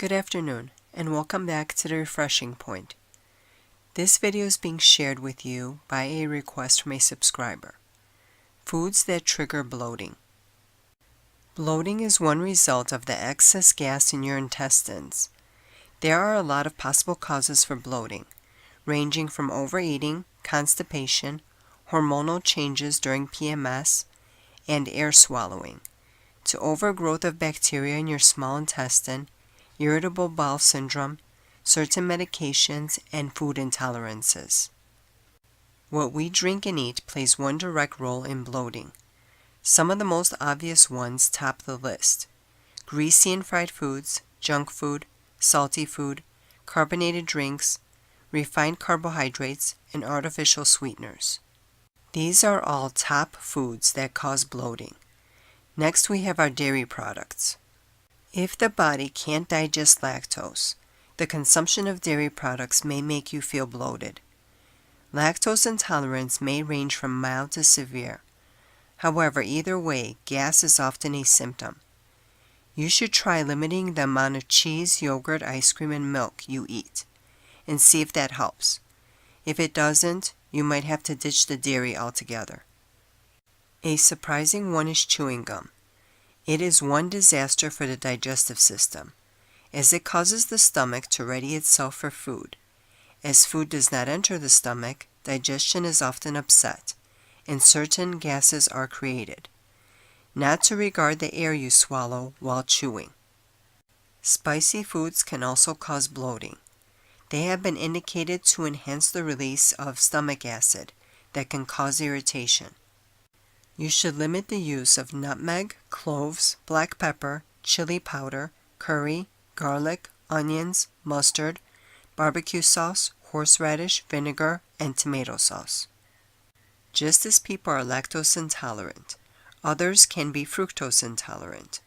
Good afternoon, and welcome back to the Refreshing Point. This video is being shared with you by a request from a subscriber. Foods that trigger bloating. Bloating is one result of the excess gas in your intestines. There are a lot of possible causes for bloating, ranging from overeating, constipation, hormonal changes during PMS, and air swallowing, to overgrowth of bacteria in your small intestine, irritable bowel syndrome, certain medications, and food intolerances. What we drink and eat plays one direct role in bloating. Some of the most obvious ones top the list: greasy and fried foods, junk food, salty food, carbonated drinks, refined carbohydrates, and artificial sweeteners. These are all top foods that cause bloating. Next, we have our dairy products. If the body can't digest lactose, the consumption of dairy products may make you feel bloated. Lactose intolerance may range from mild to severe. However, either way, gas is often a symptom. You should try limiting the amount of cheese, yogurt, ice cream, and milk you eat, and see if that helps. If it doesn't, you might have to ditch the dairy altogether. A surprising one is chewing gum. It is one disaster for the digestive system, as it causes the stomach to ready itself for food. As food does not enter the stomach, digestion is often upset, and certain gases are created. Not to regard the air you swallow while chewing. Spicy foods can also cause bloating. They have been indicated to enhance the release of stomach acid that can cause irritation. You should limit the use of nutmeg, cloves, black pepper, chili powder, curry, garlic, onions, mustard, barbecue sauce, horseradish, vinegar, and tomato sauce. Just as people are lactose intolerant, others can be fructose intolerant.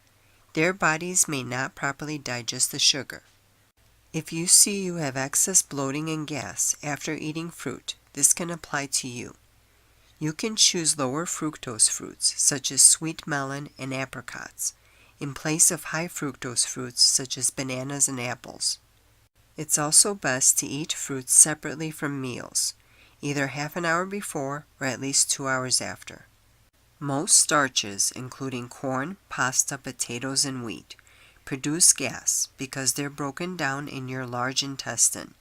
Their bodies may not properly digest the sugar. If you see you have excess bloating and gas after eating fruit, this can apply to you. You can choose lower fructose fruits, such as sweet melon and apricots, in place of high fructose fruits, such as bananas and apples. It's also best to eat fruits separately from meals, either half an hour before or at least 2 hours after. Most starches, including corn, pasta, potatoes, and wheat, produce gas because they're broken down in your large intestine.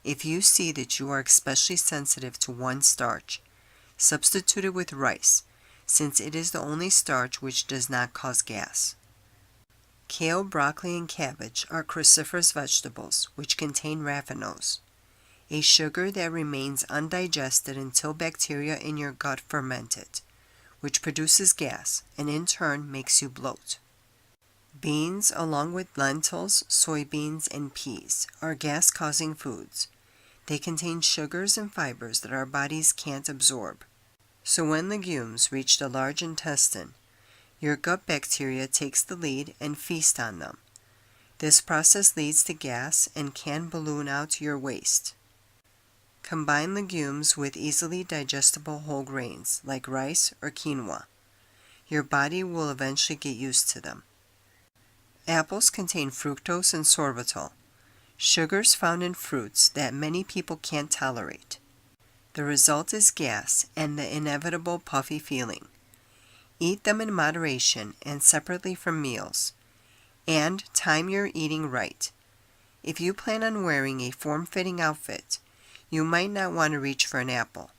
If you see that you are especially sensitive to one starch, substitute it with rice, since it is the only starch which does not cause gas. Kale, broccoli, and cabbage are cruciferous vegetables which contain raffinose, a sugar that remains undigested until bacteria in your gut ferment it, which produces gas and in turn makes you bloat. Beans, along with lentils, soybeans, and peas, are gas-causing foods. They contain sugars and fibers that our bodies can't absorb. So when legumes reach the large intestine, your gut bacteria takes the lead and feast on them. This process leads to gas and can balloon out your waste. Combine legumes with easily digestible whole grains like rice or quinoa. Your body will eventually get used to them. Apples contain fructose and sorbitol, sugars found in fruits that many people can't tolerate. The result is gas and the inevitable puffy feeling. Eat them in moderation and separately from meals. And time your eating right. If you plan on wearing a form-fitting outfit, you might not want to reach for an apple.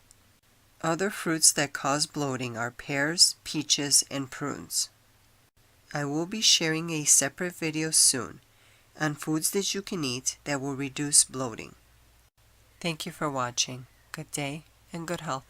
Other fruits that cause bloating are pears, peaches, and prunes. I will be sharing a separate video soon on foods that you can eat that will reduce bloating. Thank you for watching. Good day and good health.